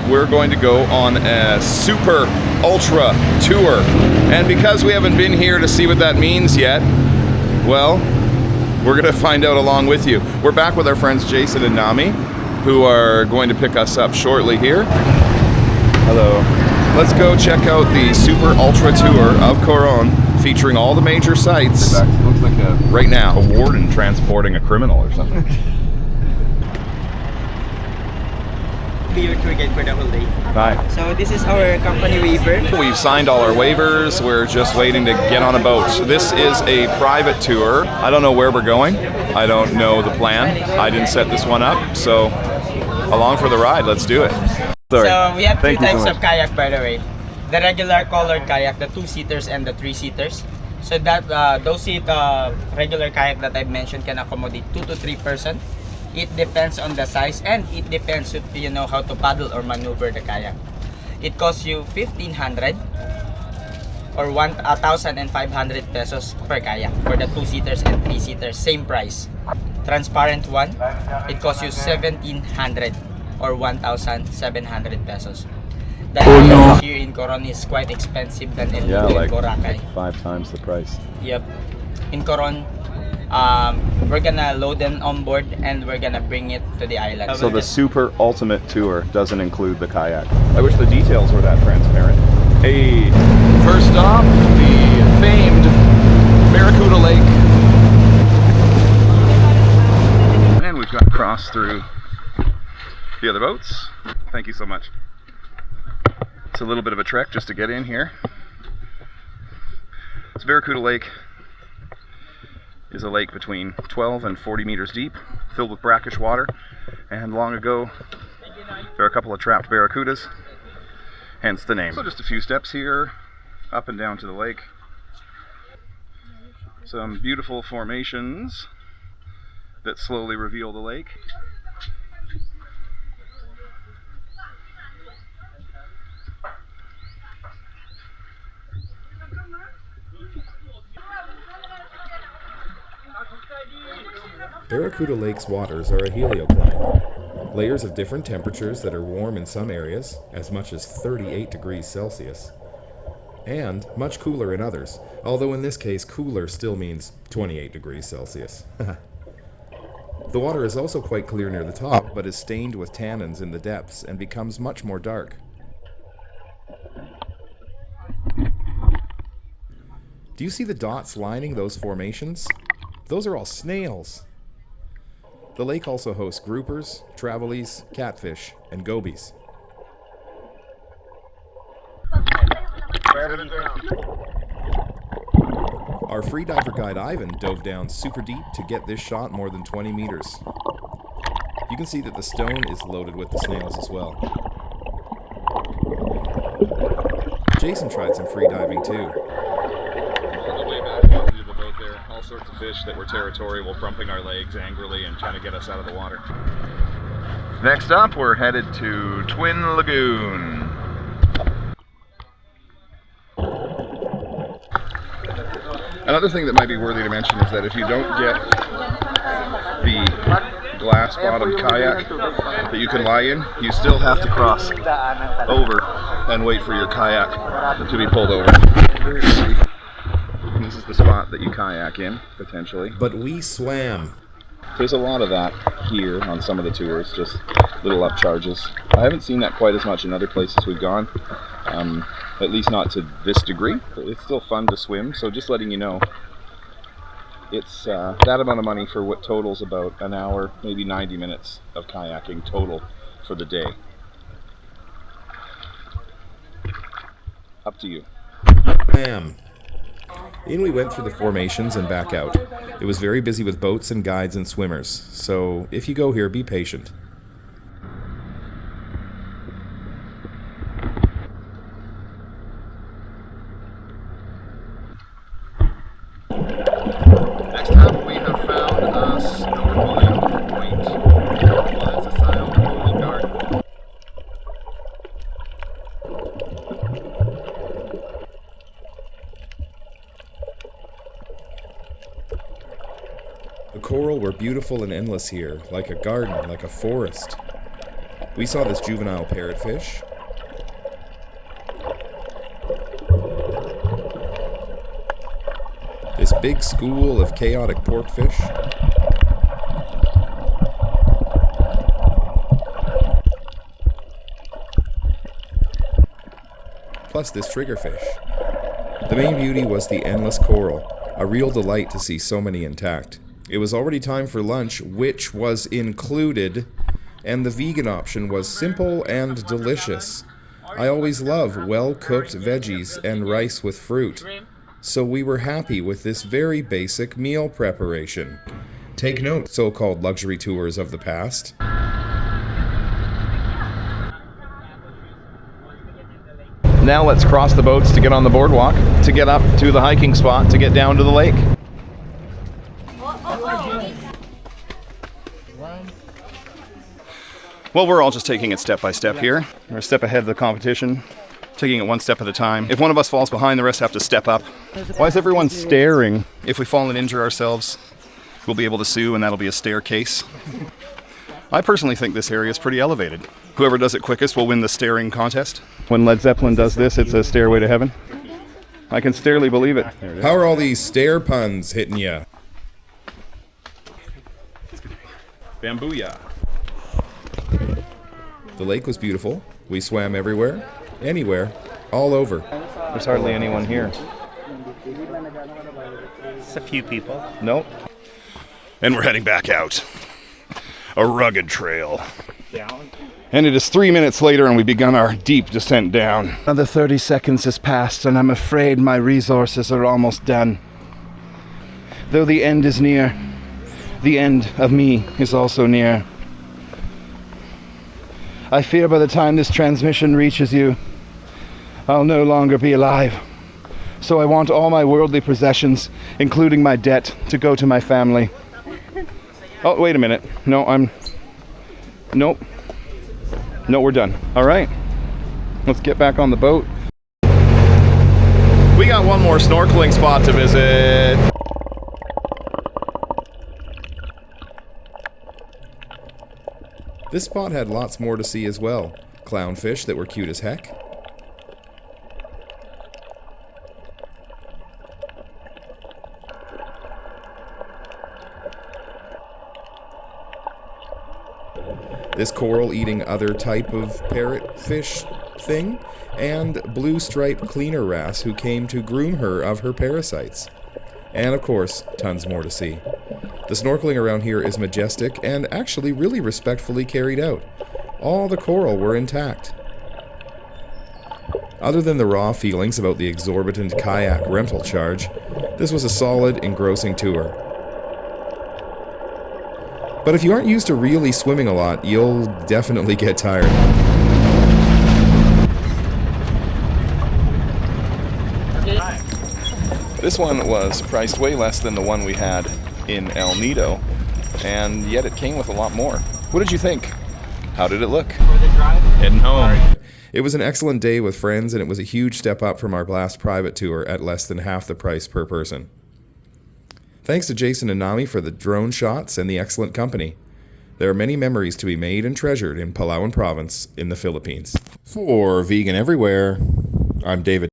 we're going to go on a super ultra tour. And because we haven't been here to see what that means yet, well, we're going to find out along with you. We're back with our friends Jason and Nami, who are going to pick us up shortly here. Hello. Let's go check out the super ultra tour of Coron, featuring all the major sites. It looks like right now, a warden transporting a criminal or something. Be your tour guide for the whole day. Hi. So this is our company waiver. We've signed all our waivers. We're just waiting to get on a boat. This is a private tour. I don't know where we're going. I don't know the plan. I didn't set this one up, so along for the ride. Let's do it. Sorry. So we have Thank two you so types much. of kayak, by the way. The regular colored kayak, the 2-seaters and the 3-seaters. So that those regular kayak that I mentioned can accommodate 2 to 3 person. It depends on the size and it depends if you know how to paddle or maneuver the kayak. It costs you 1,500 or 1,500 pesos per kayak for the 2-seaters and 3-seaters, same price. Transparent one, it costs you 1,700 or 1,700 pesos. The kayak here in Coron is quite expensive than in Boracay. 5 times the price. Yep. In Coron, we're gonna load them on board and we're gonna bring it to the island. So the super ultimate tour doesn't include the kayak. I wish the details were that transparent. Hey, first stop, the famed Barracuda Lake. And we've got to cross through the other boats. Thank you so much. It's a little bit of a trek just to get in here. This Barracuda Lake is a lake between 12 and 40 meters deep, filled with brackish water, and long ago there are a couple of trapped barracudas, hence the name. So just a few steps here, up and down to the lake. Some beautiful formations that slowly reveal the lake. Barracuda Lake's waters are a heliocline, layers of different temperatures that are warm in some areas, as much as 38 degrees Celsius, and much cooler in others, although in this case cooler still means 28 degrees Celsius. The water is also quite clear near the top, but is stained with tannins in the depths and becomes much more dark. Do you see the dots lining those formations? Those are all snails. The lake also hosts groupers, trevally, catfish, and gobies. Our freediver guide Ivan dove down super deep to get this shot more than 20 meters. You can see that the stone is loaded with the snails as well. Jason tried some freediving too. All sorts of fish that were territorial, pumping our legs angrily and trying to get us out of the water. Next up, we're headed to Twin Lagoon. Another thing that might be worthy to mention is that if you don't get the glass-bottomed kayak that you can lie in, you still have to cross over and wait for your kayak to be pulled over. This is the spot that you kayak in, potentially. But we swam. There's a lot of that here on some of the tours, just little upcharges. I haven't seen that quite as much in other places we've gone, at least not to this degree. It's still fun to swim, so just letting you know, it's that amount of money for what totals about an hour, maybe 90 minutes of kayaking total for the day. Up to you. Swam. In we went through the formations and back out. It was very busy with boats and guides and swimmers, so if you go here, be patient. Next up, we have found a snorkeling point. It's a style of garden. The coral were beautiful and endless here, like a garden, like a forest. We saw this juvenile parrotfish, this big school of chaotic porkfish, plus this triggerfish. The main beauty was the endless coral, a real delight to see so many intact. It was already time for lunch, which was included, and the vegan option was simple and delicious. I always love well-cooked veggies and rice with fruit, so we were happy with this very basic meal preparation. Take note, so-called luxury tours of the past. Now let's cross the boats to get on the boardwalk, to get up to the hiking spot, to get down to the lake. Well, we're all just taking it step by step here. We're a step ahead of the competition, taking it one step at a time. If one of us falls behind, the rest have to step up. Why is everyone staring? If we fall and injure ourselves, we'll be able to sue, and that'll be a staircase. I personally think this area is pretty elevated. Whoever does it quickest will win the staring contest. When Led Zeppelin does this, it's a stairway to heaven. I can scarcely believe it. How are all these stair puns hitting ya? Bambooyah. The lake was beautiful. We swam everywhere, anywhere, all over. There's hardly anyone here. It's a few people. Nope. And we're heading back out. A rugged trail. Down. And it is 3 minutes later and we've begun our deep descent down. Another 30 seconds has passed and I'm afraid my resources are almost done. Though the end is near, the end of me is also near. I fear by the time this transmission reaches you, I'll no longer be alive. So I want all my worldly possessions, including my debt, to go to my family. Oh, wait a minute. Nope. No, we're done. All right. Let's get back on the boat. We got one more snorkeling spot to visit. This spot had lots more to see as well. Clownfish that were cute as heck. This coral-eating other type of parrotfish thing, and blue-striped cleaner wrasse who came to groom her of her parasites. And of course, tons more to see. The snorkeling around here is majestic and actually really respectfully carried out. All the coral were intact. Other than the raw feelings about the exorbitant kayak rental charge, this was a solid, engrossing tour. But if you aren't used to really swimming a lot, you'll definitely get tired. This one was priced way less than the one we had in El Nido, and yet it came with a lot more. What did you think? How did it look? Heading home. It was an excellent day with friends, and it was a huge step up from our last private tour at less than half the price per person. Thanks to Jason and Nami for the drone shots and the excellent company. There are many memories to be made and treasured in Palawan Province in the Philippines. For Vegan Everywhere, I'm David.